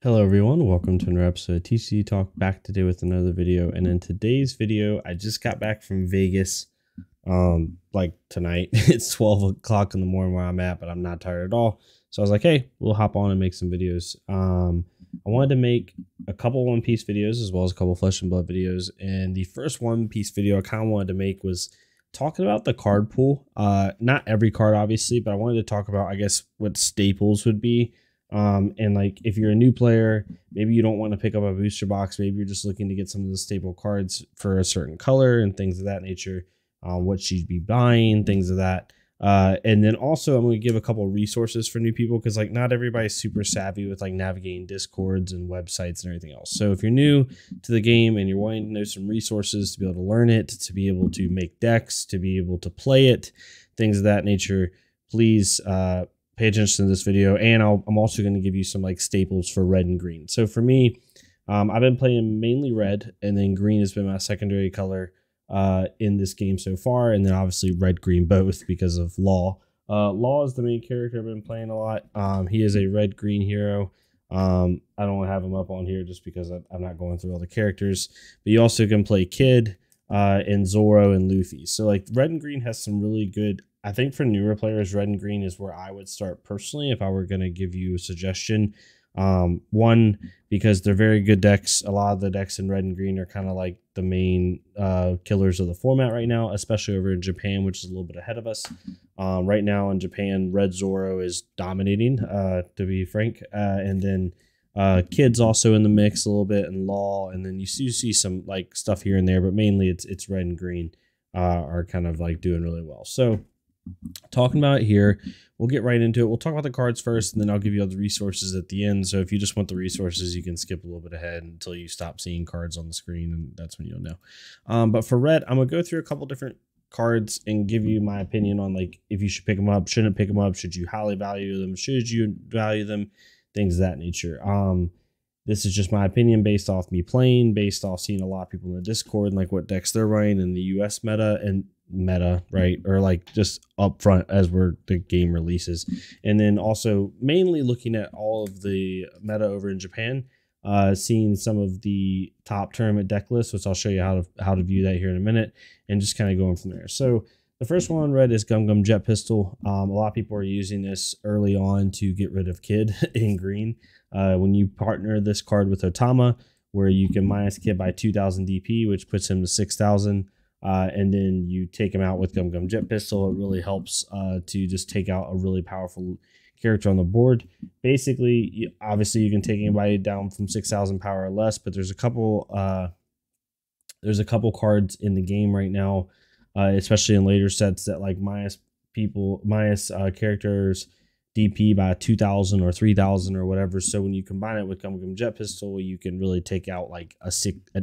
Hello everyone, welcome to another episode of TCG Talk, back today with another video. And in today's video, I just got back from Vegas, like tonight. It's 12 o'clock in the morning where I'm at, but I'm not tired at all. So I was like, hey, we'll hop on and make some videos. I wanted to make a couple One Piece videos as well as a couple Flesh and Blood videos. And the first One Piece video I kind of wanted to make was talking about the card pool. Not every card, obviously, but I wanted to talk about, I guess, what staples would be. And like if you're a new player, maybe you don't want to pick up a booster box, maybe you're just looking to get some of the staple cards for a certain color and things of that nature, what you'd be buying, things of that. And then also I'm going to give a couple of resources for new people, because like not everybody's super savvy with like navigating discords and websites and everything else. So if you're new to the game and you're wanting to know some resources to be able to learn it, to be able to make decks, to be able to play it, things of that nature, please pay attention to this video. And I'm also going to give you some like staples for red and green. So for me, I've been playing mainly red, and then green has been my secondary color in this game so far. And then obviously red, green, both because of Law. Law is the main character I've been playing a lot. He is a red, green hero. I don't have him up on here just because I'm not going through all the characters, but you also can play Kid and Zoro and Luffy. So like red and green has some really good, I think for newer players, red and green is where I would start personally if I were going to give you a suggestion. One, because they're very good decks. A lot of the decks in red and green are kind of like the main killers of the format right now, especially over in Japan, which is a little bit ahead of us. Right now in Japan, red Zoro is dominating, to be frank. And then Kid's also in the mix a little bit, and Law. And then you see some like stuff here and there, but mainly it's red and green are kind of like doing really well. So talking about it here, we'll get right into it. We'll talk about the cards first, and then I'll give you all the resources at the end. So if you just want the resources, you can skip a little bit ahead until you stop seeing cards on the screen, and that's when you'll know. But for red, I'm gonna go through a couple different cards and give you my opinion on like if you should pick them up, shouldn't pick them up, should you highly value them, should you value them, things of that nature. This is just my opinion based off me playing, based off seeing a lot of people in the Discord and like what decks they're running in the US meta, right? Or like just up front as the game releases. And then also mainly looking at all of the meta over in Japan, seeing some of the top tournament deck lists, which I'll show you how to view that here in a minute, and just kind of going from there. So the first one on red is Gum Gum Jet Pistol. A lot of people are using this early on to get rid of Kid in green. When you partner this card with Otama, where you can minus Kid by 2,000 DP, which puts him to 6,000. And then you take him out with Gum Gum Jet Pistol. It really helps to just take out a really powerful character on the board. Basically, obviously, you can take anybody down from 6,000 power or less, but there's a couple cards in the game right now, especially in later sets, that like minus characters DP by 2,000 or 3,000 or whatever. So when you combine it with Gum Gum Jet Pistol, you can really take out like an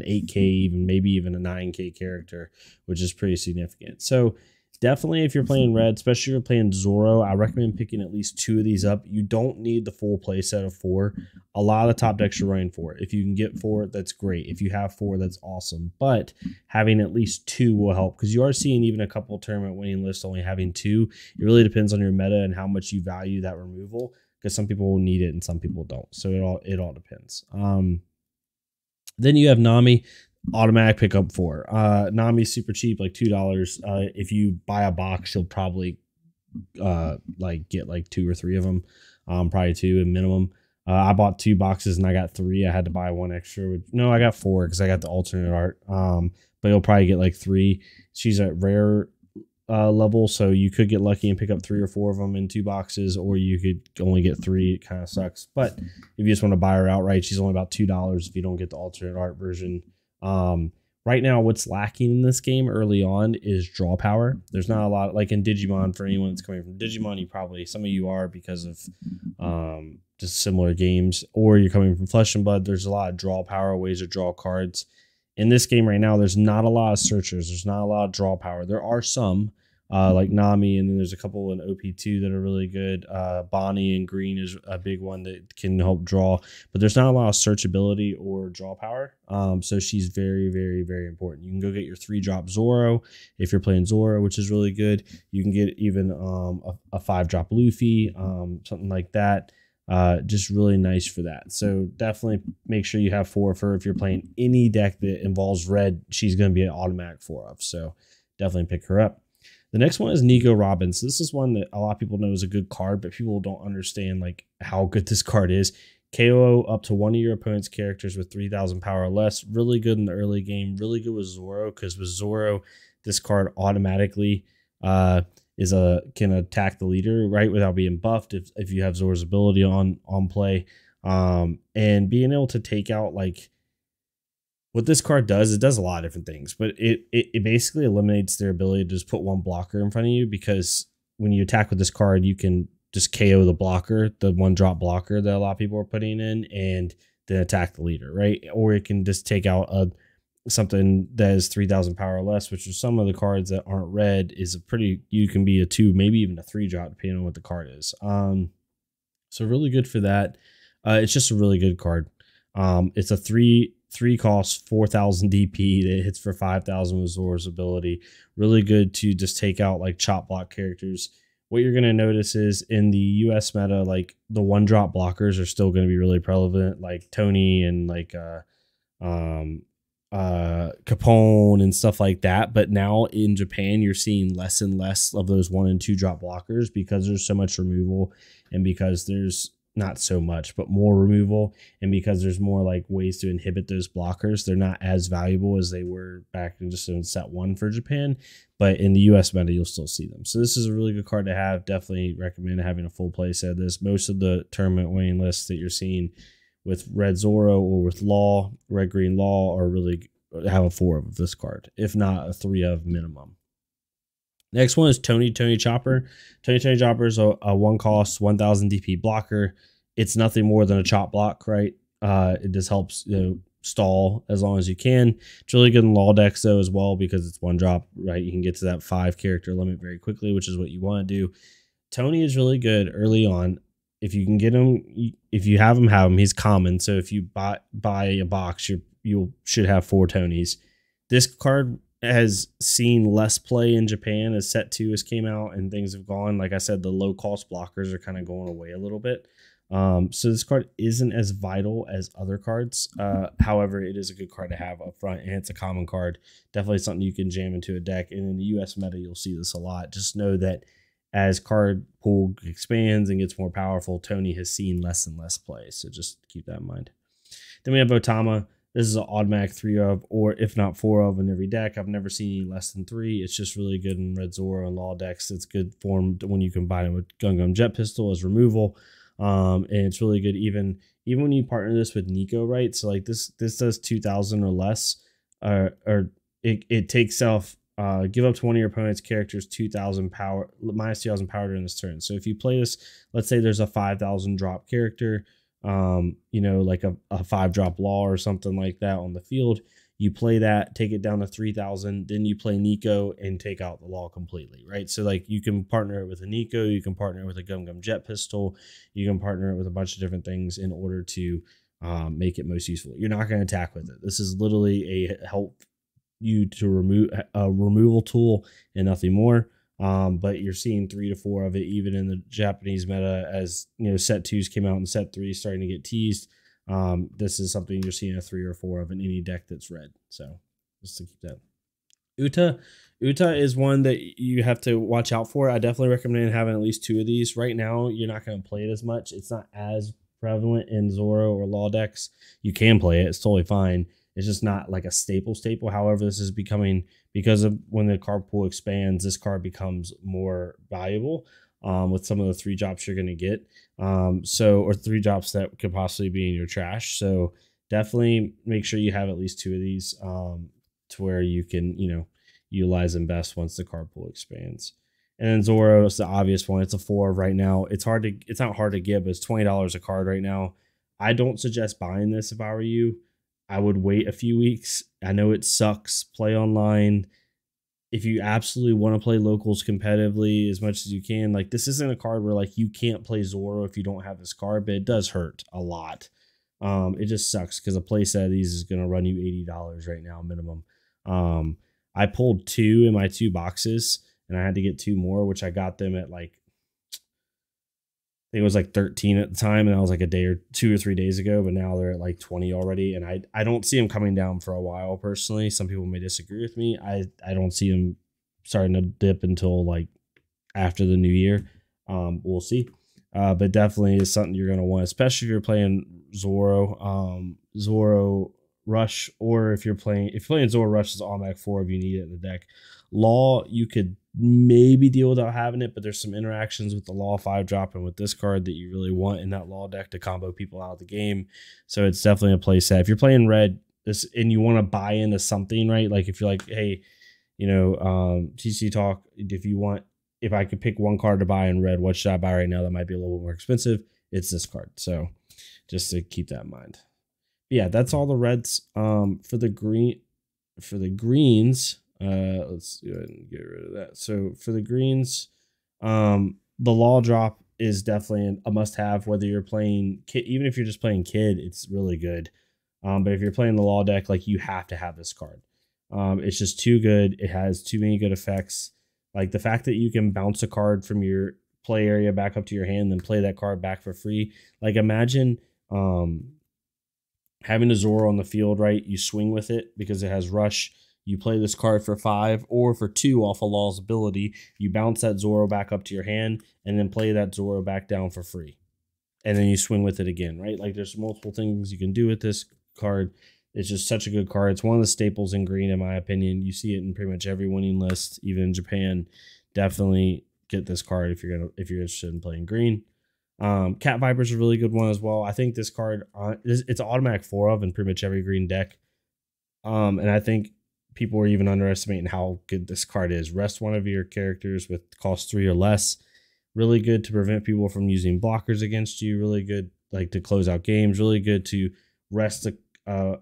8K, even maybe even a 9K character, which is pretty significant. So definitely if you're playing red, especially if you're playing Zoro, I recommend picking at least 2 of these up. You don't need the full play set of 4. A lot of the top decks are running 4. If you can get 4, that's great. If you have 4, that's awesome. But having at least 2 will help, because you are seeing even a couple tournament winning lists only having 2. It really depends on your meta and how much you value that removal, because some people will need it and some people don't. So it all depends. Then you have Nami. Automatic pickup 4. Nami's super cheap, like $2. If you buy a box, you'll probably like get like 2 or 3 of them, probably 2 at minimum. I bought 2 boxes and I got 3. I had to buy 1 extra. No, I got 4 because I got the alternate art. But you'll probably get like 3. She's at rare level, so you could get lucky and pick up 3 or 4 of them in 2 boxes, or you could only get 3. It kind of sucks. But if you just want to buy her outright, she's only about $2 if you don't get the alternate art version. Right now, what's lacking in this game early on is draw power. There's not a lot, like in Digimon. For anyone that's coming from Digimon, some of you are because of just similar games, or you're coming from Flesh and Blood. There's a lot of draw power, ways to draw cards. In this game right now, there's not a lot of searchers. There's not a lot of draw power. There are some, like Nami, and then there's a couple in OP2 that are really good. Bonnie in green is a big one that can help draw, but there's not a lot of searchability or draw power. So she's very, very, very important. You can go get your 3-drop Zoro if you're playing Zoro, which is really good. You can get even a 5-drop Luffy, something like that. Just really nice for that. So definitely make sure you have 4 of her. If you're playing any deck that involves red, she's going to be an automatic 4 of. So definitely pick her up. The next one is Nico Robbins. This is one that a lot of people know is a good card, but people don't understand like how good this card is. KO up to one of your opponent's characters with 3,000 power or less. Really good in the early game. Really good with Zoro, because with Zoro, this card automatically can attack the leader, right, without being buffed if you have Zoro's ability on play. And being able to take out, like, what this card does, it does a lot of different things, but it basically eliminates their ability to just put one blocker in front of you, because when you attack with this card, you can just KO the blocker, the 1-drop blocker that a lot of people are putting in, and then attack the leader, right? Or it can just take out something that is 3,000 power or less, which is some of the cards that aren't red, is a pretty, you can be a 2, maybe even a 3-drop, depending on what the card is. So really good for that. It's just a really good card. It's a 3 cost, 4,000 DP that hits for 5,000 with Zoro's ability. Really good to just take out like chop block characters. What you're going to notice is in the US meta, like the 1-drop blockers are still going to be really prevalent, like Tony and like Capone and stuff like that. But now in Japan, you're seeing less and less of those 1- and 2-drop blockers, because there's so much removal, and because there's not so much, but more removal, and because there's more like ways to inhibit those blockers. They're not as valuable as they were back in just in set 1 for Japan, but in the US meta, you'll still see them. So this is a really good card to have. Definitely recommend having a full play set of this. Most of the tournament winning lists that you're seeing with Red Zoro or with Law, Red Green Law, are really have a 4 of this card, if not a 3 of minimum. Next one is Tony Chopper. Tony Chopper is a 1 cost, 1,000 DP blocker. It's nothing more than a chop block, right? It just helps, stall as long as you can. It's really good in law decks though as well, because it's 1 drop, right? You can get to that 5 character limit very quickly, which is what you want to do. Tony is really good early on. If you can get him, if you have him, he's common. So if you buy a box, you should have 4 Tonys. This card has seen less play in Japan as set 2 has came out and things have gone. Like I said, the low cost blockers are kind of going away a little bit. So this card isn't as vital as other cards. However, it is a good card to have up front, and it's a common card. Definitely something you can jam into a deck. And in the US meta, you'll see this a lot. Just know that as card pool expands and gets more powerful, Tony has seen less and less play. So just keep that in mind. Then we have Otama. This is an automatic 3 of, or if not 4 of, in every deck. I've never seen any less than 3. It's just really good in Red Zoro and Law decks. It's good form when you combine it with Gum Jet Pistol as removal. And it's really good even when you partner this with Nico, right? So like this does 2,000 or less, or it takes off, give up to one of your opponent's characters 2,000 power, minus 2,000 power during this turn. So if you play this, let's say there's a 5,000 drop character, like a 5-drop Law or something like that on the field. You play that, take it down to 3,000, then you play Nico and take out the Law completely, right? So like you can partner it with a Nico, you can partner it with a Gum Jet Pistol, you can partner it with a bunch of different things in order to make it most useful. You're not going to attack with it. This is literally a help you to remove a removal tool and nothing more. But you're seeing 3 to 4 of it even in the Japanese meta, as set 2s came out and set 3 starting to get teased. This is something you're seeing a 3 or 4 of in any deck that's red. So just to keep that. Uta is one that you have to watch out for. I definitely recommend having at least 2 of these. Right now, you're not going to play it as much. It's not as prevalent in Zoro or Law decks. You can play it. It's totally fine. It's just not like a staple. However, this is becoming, because of when the card pool expands, this card becomes more valuable with some of the 3 drops you're going to get. Or 3 drops that could possibly be in your trash. So definitely make sure you have at least 2 of these to where you can, utilize them best once the card pool expands. And then Zoro is the obvious one. It's a 4 right now. It's not hard to get, but it's $20 a card right now. I don't suggest buying this if I were you. I would wait a few weeks. I know it sucks. Play online. If you absolutely want to play locals competitively as much as you can, like this isn't a card where like you can't play Zoro if you don't have this card, but it does hurt a lot. It just sucks because a play set of these is going to run you $80 right now minimum. I pulled 2 in my 2 boxes and I had to get 2 more, which I got them at like think it was like 13 at the time, and that was like a day or 2 or 3 days ago, but now they're at like 20 already. And I don't see them coming down for a while personally. Some people may disagree with me. I don't see them starting to dip until like after the new year. We'll see. But definitely is something you're gonna want, especially if you're playing Zoro Rush, or if you're playing Zoro Rush as automatic 4 if you need it in the deck. Law, you could maybe deal without having it, but there's some interactions with the Law 5 drop and with this card that you really want in that Law deck to combo people out of the game. So it's definitely a play set. If you're playing red this and you want to buy into something, right? Like if you're like, hey, TC Talk, if I could pick one card to buy in red, what should I buy right now that might be a little bit more expensive? It's this card. So just to keep that in mind. Yeah, that's all the reds. For the greens, let's go ahead and get rid of that. So for the greens, the Law drop is definitely a must-have. Whether you're playing kid, even if you're just playing kid, it's really good. But if you're playing the Law deck, like, you have to have this card. It's just too good. It has too many good effects. Like the fact that you can bounce a card from your play area back up to your hand, then play that card back for free. Like imagine having a Zoro on the field, right? You swing with it because it has rush. You play this card for 5 or for 2 off of Law's ability. You bounce that Zoro back up to your hand and then play that Zoro back down for free. And then you swing with it again, right? Like there's multiple things you can do with this card. It's just such a good card. It's one of the staples in green, in my opinion. You see it in pretty much every winning list, even in Japan. Definitely get this card if you're interested in playing green. Cat Viper's a really good one as well. I think this card, it's automatic 4 of in pretty much every green deck. And I think people are even underestimating how good this card is. Rest one of your characters with cost 3 or less. Really good to prevent people from using blockers against you. Really good, like, to close out games. Really good to rest the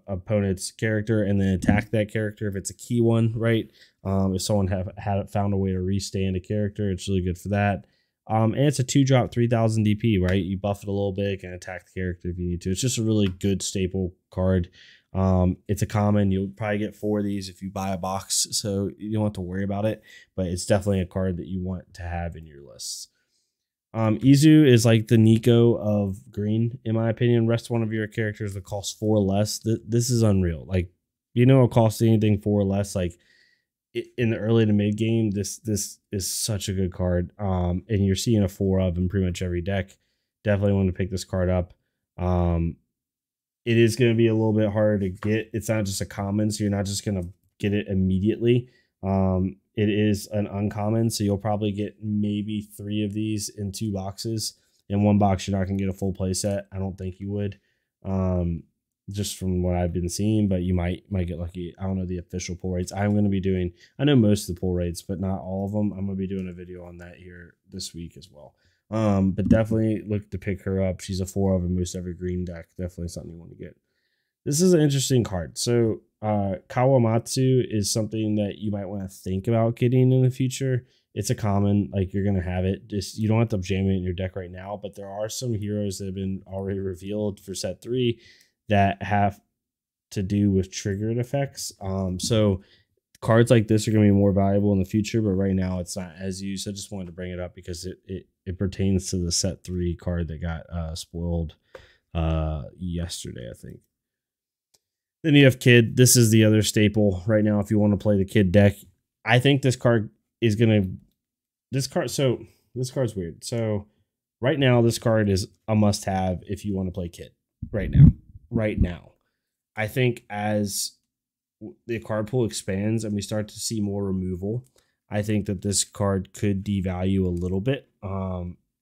opponent's character and then attack that character if it's a key one, right? If someone had found a way to restand a character, it's really good for that. And it's a 2-drop 3000 DP, right? You buff it a little bit and attack the character if you need to. It's just a really good staple card. It's a common. You'll probably get 4 of these if you buy a box, so you don't have to worry about it. But it's definitely a card that you want to have in your lists. Izu is like the Nico of green, in my opinion. Rest one of your characters that costs 4 less. This is unreal. Like, it costs anything 4 less. Like in the early to mid game, this is such a good card. And you're seeing a 4 of in pretty much every deck. Definitely want to pick this card up. It is going to be a little bit harder to get. It's not just a common, so you're not just going to get it immediately. It is an uncommon, so you'll probably get maybe 3 of these in 2 boxes. In 1 box, you're not going to get a full play set. I don't think you would, just from what I've been seeing, but you might get lucky. I don't know the official pull rates. I'm going to be doing, I know most of the pull rates, but not all of them. I'm going to be doing a video on that here this week as well. But definitely look to pick her up. She's a 4 of in most every green deck. Definitely something you want to get. This is an interesting card. So Kawamatsu is something that you might want to think about getting in the future. It's a common, like, you're going to have it. Just, you don't have to jam it in your deck right now, but there are some heroes that have been already revealed for set 3 that have to do with triggered effects. So cards like this are going to be more valuable in the future, but right now it's not as used. I just wanted to bring it up because it pertains to the set 3 card that got spoiled yesterday, I think. Then you have Kid. This is the other staple right now if you want to play the Kid deck. I think this card is going to... This card's weird. So right now, this card is a must-have if you want to play Kid. Right now. I think as the card pool expands and we start to see more removal, I think that this card could devalue a little bit.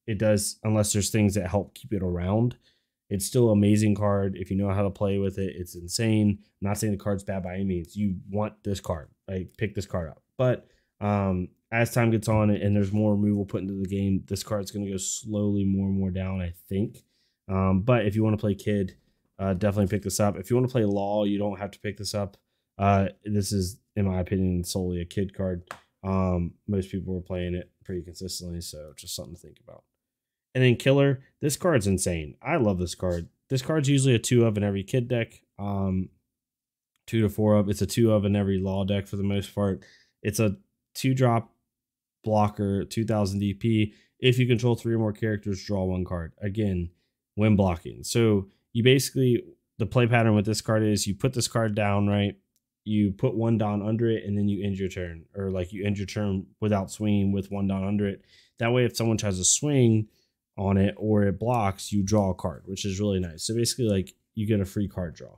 It does, unless there's things that help keep it around. It's still an amazing card. If you know how to play with it, it's insane. I'm not saying the card's bad by any means. You want this card. Like, pick this card up. But as time gets on and there's more removal put into the game, this card's going to go slowly more and more down, I think. But if you want to play Kid, definitely pick this up. If you want to play Law, you don't have to pick this up. This is, in my opinion, solely a Kid card. Most people are playing it pretty consistently, so just something to think about. And then Killer, this card's insane. I love this card. This card's usually a 2 of in every Kid deck. 2 to 4 of. It's a 2 of in every Law deck for the most part. It's a 2-drop blocker, 2000 DP. If you control 3 or more characters, draw 1 card. Again, when blocking. So you basically, the play pattern with this card is you put this card down, right? You put 1 down under it, and then you end your turn. Or like you end your turn without swinging with 1 down under it. That way, if someone tries to swing on it or it blocks, you draw a card, which is really nice. So basically, like, you get a free card draw.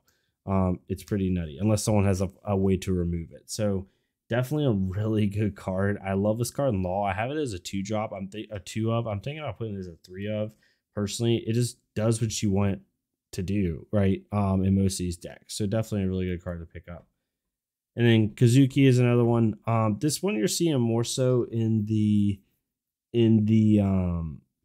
It's pretty nutty, unless someone has a way to remove it. So definitely a really good card. I love this card in Law. I have it as a 2-drop. A 2 of. I'm thinking about putting it as a 3 of. Personally, it just does what you want to do, right? In most of these decks. So definitely a really good card to pick up. And then Kazuki is another one. This one you're seeing more so in the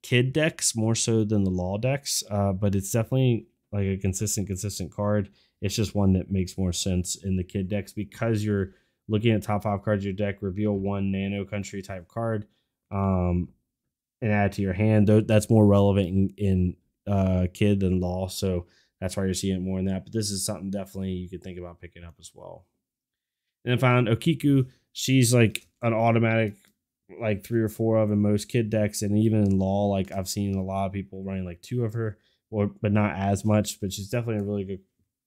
kid decks more so than the Law decks. But it's definitely like a consistent card. It's just one that makes more sense in the kid decks because you're looking at top 5 cards of your deck, reveal 1 Nano Country type card, and add it to your hand. That's more relevant in kid than Law, so that's why you're seeing it more in that. But this is something definitely you could think about picking up as well. And then found Okiku. She's like an automatic, like 3 or 4 of in most kid decks, and even in Law, like I've seen a lot of people running like 2 of her, but not as much. But she's definitely a really good.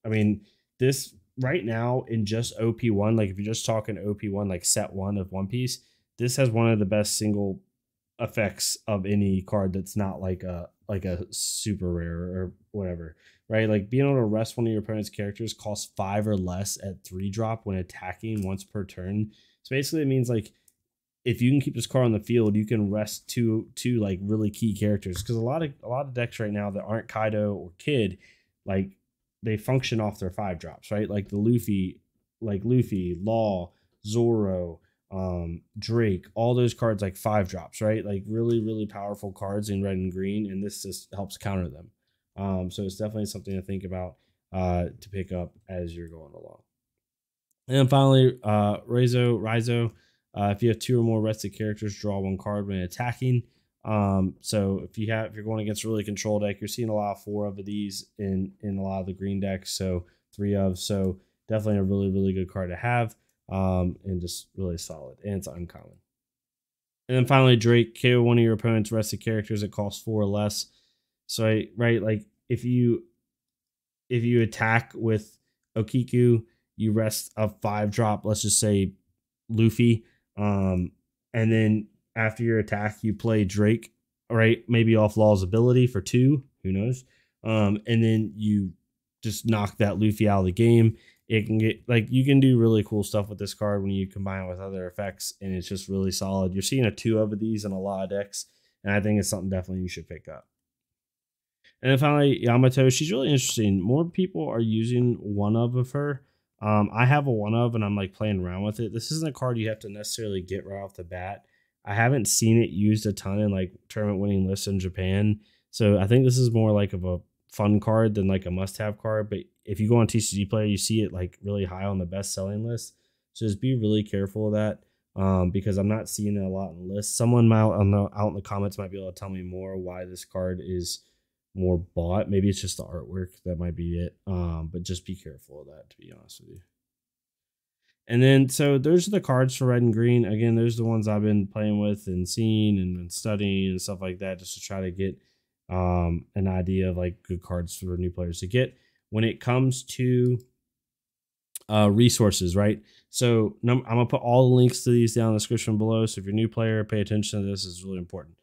I mean, this right now in just OP1, like if you're just talking OP1, like set 1 of One Piece, this has one of the best single effects of any card that's not like a super rare or whatever, right? Like being able to rest one of your opponent's characters costs 5 or less at 3-drop when attacking once per turn. So basically it means like if you can keep this card on the field, you can rest two like really key characters, because a lot of decks right now that aren't Kaido or Kid, like they function off their 5-drops, right? Like the Luffy, Law, Zoro, Drake, all those cards like 5-drops, right? Like really powerful cards in red and green, and this just helps counter them. So it's definitely something to think about to pick up as you're going along. And then finally, Raizo. If you have 2 or more rested characters, draw 1 card when attacking. So if you're going against a really control deck, you're seeing a lot of 4 of these in a lot of the green decks. So 3 of. So definitely a really good card to have. And just really solid, and it's uncommon. And then finally, Drake. KO one of your opponent's rested characters. It costs 4 or less. So right, like if you attack with Okiku, you rest a 5-drop. Let's just say Luffy. And then after your attack, you play Drake, right? Maybe off Law's ability for 2. Who knows? And then you just knock that Luffy out of the game. It can get like you can do really cool stuff with this card when you combine it with other effects, and it's just really solid. You're seeing a 2 of these in a lot of decks, and I think it's something definitely you should pick up. And then finally, Yamato. She's really interesting. More people are using 1 of her. I have a 1 of, and I'm like playing around with it. This isn't a card you have to necessarily get right off the bat. I haven't seen it used a ton in like tournament winning lists in Japan, so I think this is more like of a fun card than like a must-have card. But if you go on TCG Player, you see it like really high on the best-selling list. So just be really careful of that, because I'm not seeing it a lot in lists. Someone out in the comments might be able to tell me more why this card is more bought. Maybe it's just the artwork. That might be it. But just be careful of that, to be honest with you. And then, so those are the cards for red and green. Again, those are the ones I've been playing with and seeing and studying and stuff like that, just to try to get an idea of like good cards for new players to get. When it comes to resources, right? So I'm gonna put all the links to these down in the description below. So if you're a new player, pay attention to this. It's really important.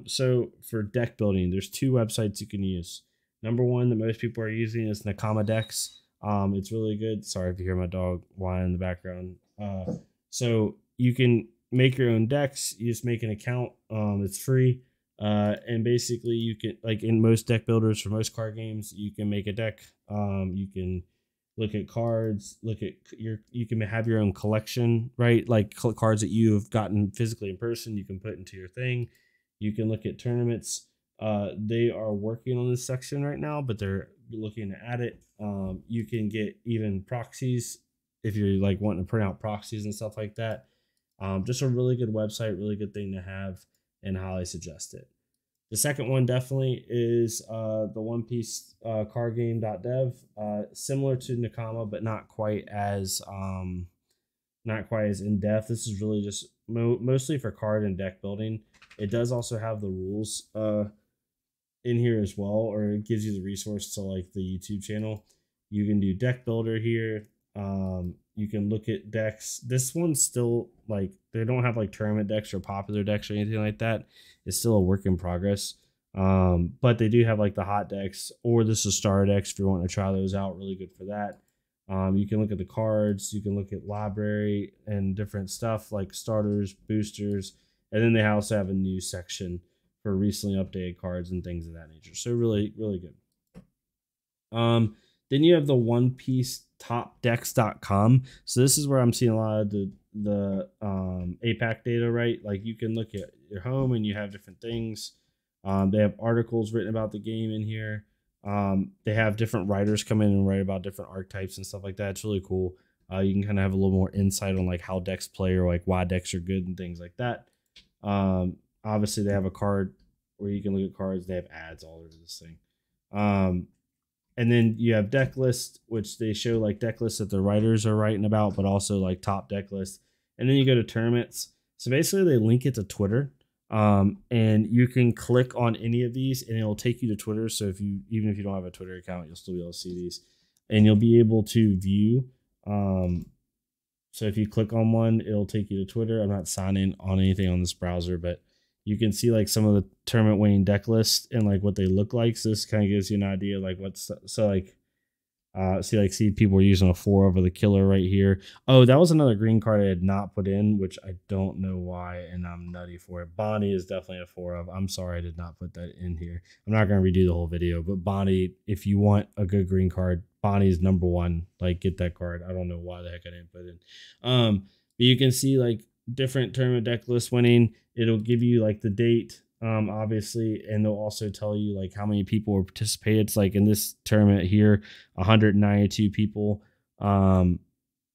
So for deck building, there's 2 websites you can use. Number 1 that most people are using is Nakama Decks. It's really good. Sorry if you hear my dog whine in the background. So you can make your own decks. You just make an account. It's free. And basically you can, like in most deck builders for most card games, you can make a deck. You can look at cards, you can have your own collection, right? Like cards that you've gotten physically in person, you can put into your thing. You can look at tournaments. They are working on this section right now, but they're looking to add it. You can get even proxies if you're like wanting to print out proxies and stuff like that. Just a really good website, really good thing to have, and highly suggest it. The second one definitely is the One Piece card game.dev, similar to Nakama, but not quite as in depth. This is really just mostly for card and deck building. It does also have the rules in here as well, or it gives you the resource to like the YouTube channel. You can do deck builder here. You can look at decks. This one's still like, they don't have like tournament decks or popular decks or anything like that. It's still a work in progress. But they do have like the hot decks, or this is star decks if you want to try those out. Really good for that. You can look at the cards, you can look at library and different stuff like starters, boosters, and then they also have a new section for recently updated cards and things of that nature. So really, really good. Then you have the One Piece topdecks.com. So this is where I'm seeing a lot of the APAC data, right? Like you can look at your home and you have different things. They have articles written about the game in here. They have different writers come in and write about different archetypes and stuff like that. It's really cool. You can kind of have a little more insight on like how decks play or like why decks are good and things like that. Obviously they have a card where you can look at cards. They have ads all over this thing. And then you have deck lists, which they show like deck lists that the writers are writing about, but also like top deck lists. And then you go to tournaments. So basically they link it to Twitter. And you can click on any of these and it'll take you to Twitter. So even if you don't have a Twitter account, you'll still be able to see these and you'll be able to view. So if you click on one, it'll take you to Twitter. I'm not signing on anything on this browser, but you can see like some of the tournament winning deck lists and like what they look like. So this kind of gives you an idea like what's so like see people are using a 4 over the killer right here. Oh, that was another green card I had not put in, which I don't know why, and I'm nutty for it. Bonnie is definitely a 4 of. I'm sorry I did not put that in here. I'm not going to redo the whole video, but Bonnie, if you want a good green card, Bonnie's number 1. Like, get that card. I don't know why the heck I didn't put it in. But you can see like different tournament deck lists winning. It'll give you like the date, obviously, and they'll also tell you like how many people were participated. It's like in this tournament here, 192 people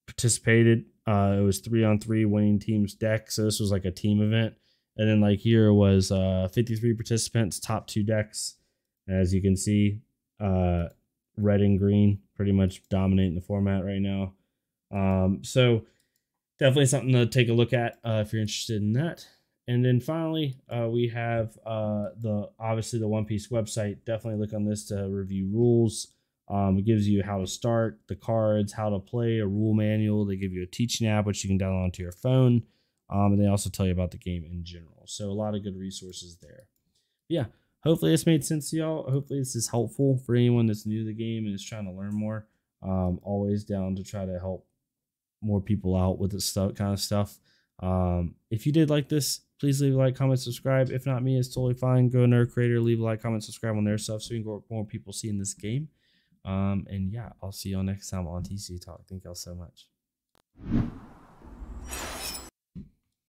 participated. It was 3-on-3 winning teams deck, so this was like a team event. And then like here was 53 participants, top 2 decks. As you can see, red and green pretty much dominating the format right now. So definitely something to take a look at if you're interested in that. And then finally, we have obviously the One Piece website. Definitely look on this to review rules. It gives you how to start, the cards, how to play, a rule manual. They give you a teaching app, which you can download onto your phone. And they also tell you about the game in general. So a lot of good resources there. Yeah, hopefully this made sense to y'all. Hopefully this is helpful for anyone that's new to the game and is trying to learn more. Always down to try to help more people out with this kind of stuff. If you did like this, please leave a like, comment, subscribe. If not me, it's totally fine. Go to Nerd Creator, leave a like, comment, subscribe on their stuff so we can get more people seeing this game. And yeah, I'll see y'all next time on TCG Talk. Thank y'all so much.